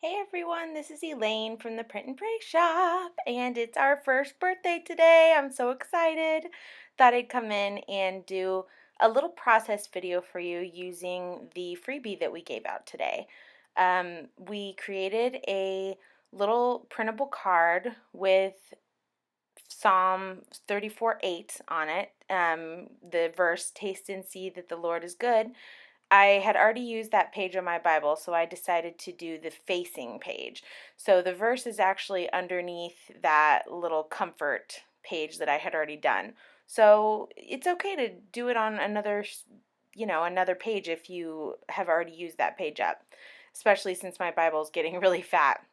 Hey everyone, this is Elaine from the Print and Pray Shop, and it's our first birthday today. I'm so excited. Thought I'd come in and do a little process video for you using the freebie that we gave out today. We created a little printable card with Psalm 34:8 on it, the verse, taste and see that the Lord is good. I had already used that page on my Bible, so I decided to do the facing page. So the verse is actually underneath that little comfort page that I had already done. So it's okay to do it on another page if you have already used that page up, especially since my Bible is getting really fat.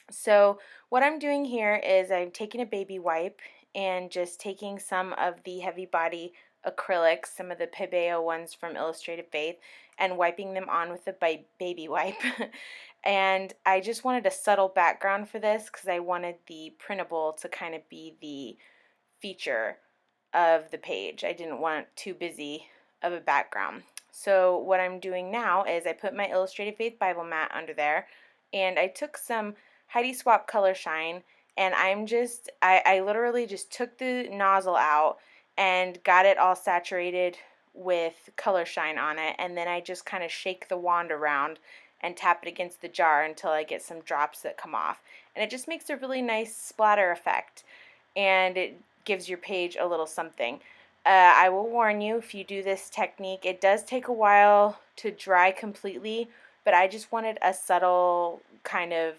So what I'm doing here is I'm taking a baby wipe and just taking some of the heavy body acrylics, some of the Pebeo ones from Illustrated Faith, and wiping them on with the baby wipe. And I just wanted a subtle background for this because I wanted the printable to kind of be the feature of the page. I didn't want too busy of a background. So what I'm doing now is I put my Illustrated Faith Bible mat under there, and I took some Heidi Swapp Color Shine, and I literally just took the nozzle out and got it all saturated with color shine on it, and then I just kind of shake the wand around and tap it against the jar until I get some drops that come off. And it just makes a really nice splatter effect, and it gives your page a little something. I will warn you, if you do this technique, it does take a while to dry completely, but I just wanted a subtle kind of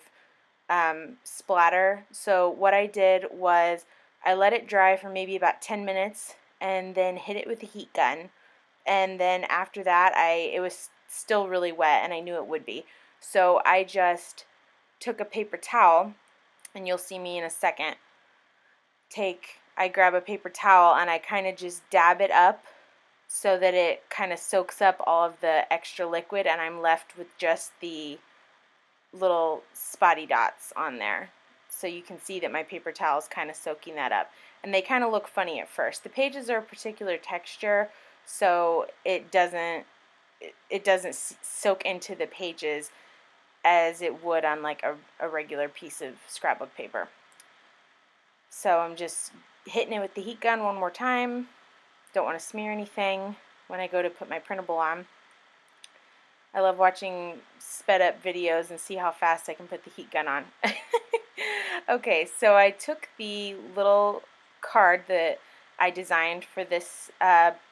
splatter. So what I did was I let it dry for maybe about 10 minutes and then hit it with a heat gun. And then after that, it was still really wet and I knew it would be. So I just took a paper towel, and you'll see me in a second. I grab a paper towel and I kind of just dab it up so that it kind of soaks up all of the extra liquid, and I'm left with just the little spotty dots on there. So you can see that my paper towel is kind of soaking that up. And they kind of look funny at first. The pages are a particular texture, so it doesn't soak into the pages as it would on like a regular piece of scrapbook paper. So I'm just hitting it with the heat gun one more time. Don't want to smear anything when I go to put my printable on. I love watching sped up videos and see how fast I can put the heat gun on. Okay, so I took the little card that I designed for this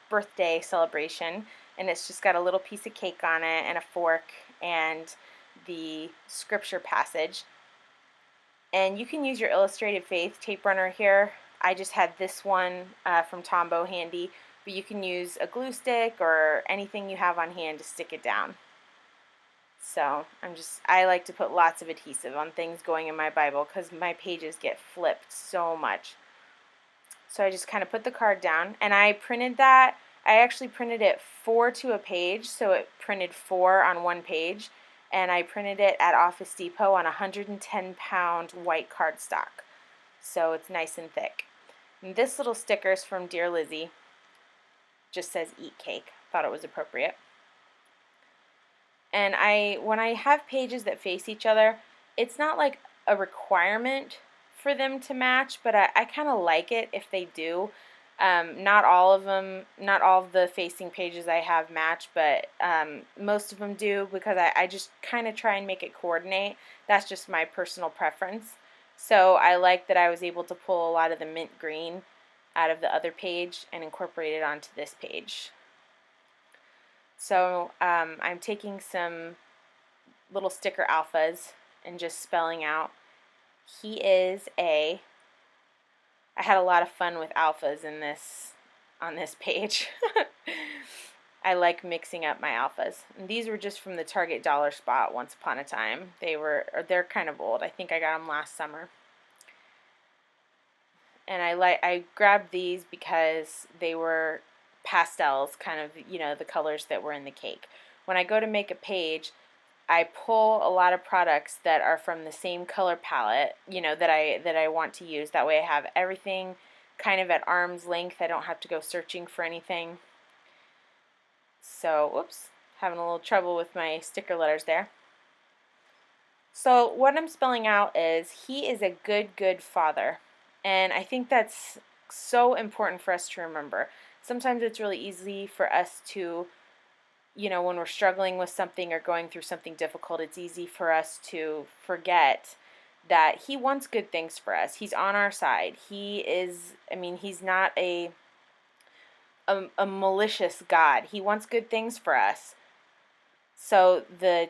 birthday celebration, and it's just got a little piece of cake on it and a fork and the scripture passage. And you can use your Illustrated Faith tape runner here. I just had this one from Tombow handy, but you can use a glue stick or anything you have on hand to stick it down. So I like to put lots of adhesive on things going in my Bible because my pages get flipped so much. So I just kind of put the card down, and I printed that. I actually printed it 4 to a page, so it printed 4 on one page, and I printed it at Office Depot on 110-pound white cardstock. So it's nice and thick. And this little sticker is from Dear Lizzie. Just says eat cake. Thought it was appropriate. And when I have pages that face each other, it's not like a requirement for them to match, but I kind of like it if they do. Not all of them, not all of the facing pages I have match, but most of them do because I just kind of try and make it coordinate. That's just my personal preference. So I like that I was able to pull a lot of the mint green out of the other page and incorporate it onto this page. So I'm taking some little sticker alphas and just spelling out, he is a. I had a lot of fun with alphas on this page. I like mixing up my alphas. And these were just from the Target dollar spot once upon a time. They're kind of old. I think I got them last summer. And I grabbed these because they were pastels, kind of, the colors that were in the cake. When I go to make a page, I pull a lot of products that are from the same color palette, that I want to use. That way I have everything kind of at arm's length. I don't have to go searching for anything. So, whoops, having a little trouble with my sticker letters there. So what I'm spelling out is he is a good, good father. And I think that's so important for us to remember. Sometimes it's really easy for us to, when we're struggling with something or going through something difficult, it's easy for us to forget that he wants good things for us. He's on our side. He's not a malicious God. He wants good things for us. So the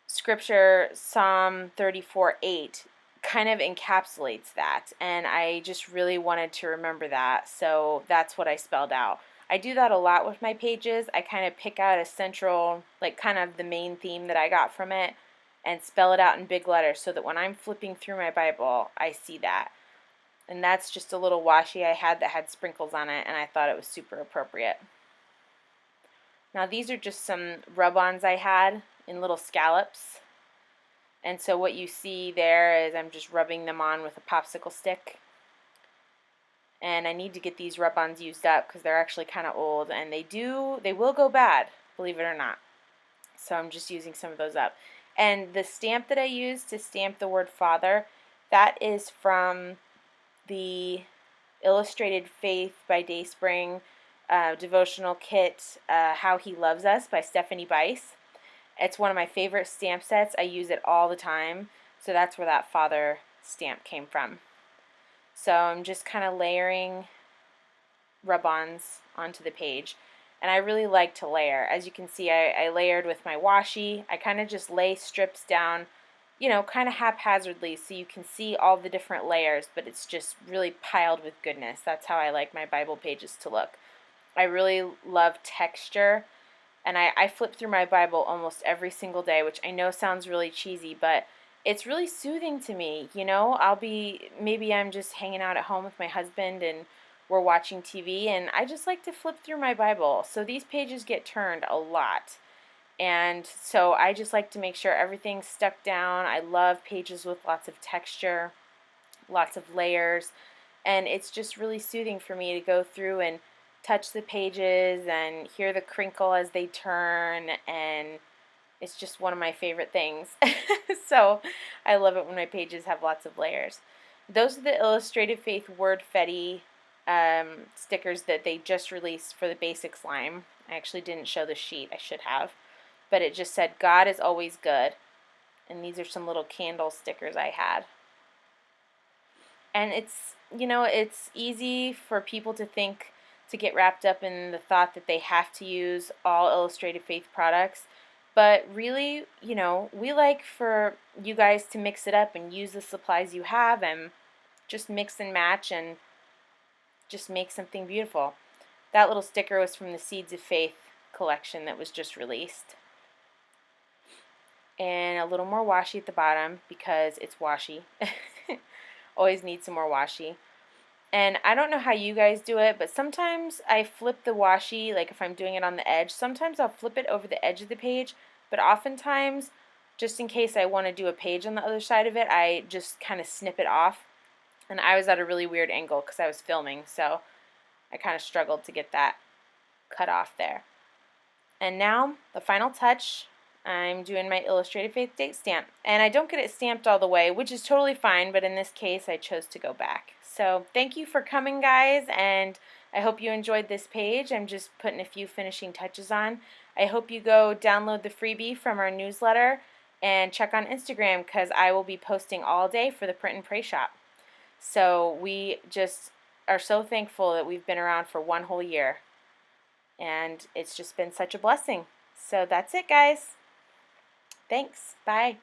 scripture, Psalm 34:8, kind of encapsulates that. And I just really wanted to remember that. So that's what I spelled out. I do that a lot with my pages. I kind of pick out a central, like kind of the main theme that I got from it and spell it out in big letters so that when I'm flipping through my Bible, I see that. And that's just a little washi I had that had sprinkles on it, and I thought it was super appropriate. Now these are just some rub-ons I had in little scallops. And so what you see there is I'm just rubbing them on with a popsicle stick. And I need to get these rub-ons used up because they're actually kind of old, and they will go bad, believe it or not. So I'm just using some of those up. And the stamp that I used to stamp the word Father, that is from the Illustrated Faith by Dayspring devotional kit, How He Loves Us by Stephanie Bice. It's one of my favorite stamp sets. I use it all the time. So that's where that Father stamp came from. So I'm just kind of layering rub-ons onto the page. And I really like to layer. As you can see, I layered with my washi. I kind of just lay strips down, kind of haphazardly so you can see all the different layers, but it's just really piled with goodness. That's how I like my Bible pages to look. I really love texture, and I flip through my Bible almost every single day, which I know sounds really cheesy, but it's really soothing to me. Maybe I'm just hanging out at home with my husband and we're watching TV, and I just like to flip through my Bible. So these pages get turned a lot. And so I just like to make sure everything's stuck down. I love pages with lots of texture, lots of layers, and it's just really soothing for me to go through and touch the pages and hear the crinkle as they turn, and it's just one of my favorite things. So I love it when my pages have lots of layers. Those are the Illustrated Faith Wordfetti stickers that they just released for the basic slime. I actually didn't show the sheet. I should have. But it just said, God is always good. And these are some little candle stickers I had. And it's easy for people to get wrapped up in the thought that they have to use all Illustrated Faith products. But really, we like for you guys to mix it up and use the supplies you have and just mix and match and just make something beautiful. That little sticker was from the Seeds of Faith collection that was just released. And a little more washi at the bottom because it's washi. Always need some more washi. And I don't know how you guys do it, but sometimes I flip the washi, like if I'm doing it on the edge, sometimes I'll flip it over the edge of the page, but oftentimes, just in case I want to do a page on the other side of it, I just kind of snip it off. And I was at a really weird angle because I was filming, so I kind of struggled to get that cut off there. And now, the final touch, I'm doing my Illustrated Faith date stamp. And I don't get it stamped all the way, which is totally fine, but in this case, I chose to go back. So thank you for coming, guys, and I hope you enjoyed this page. I'm just putting a few finishing touches on. I hope you go download the freebie from our newsletter and check on Instagram because I will be posting all day for the Print and Pray shop. So we just are so thankful that we've been around for one whole year. And it's just been such a blessing. So that's it, guys. Thanks. Bye.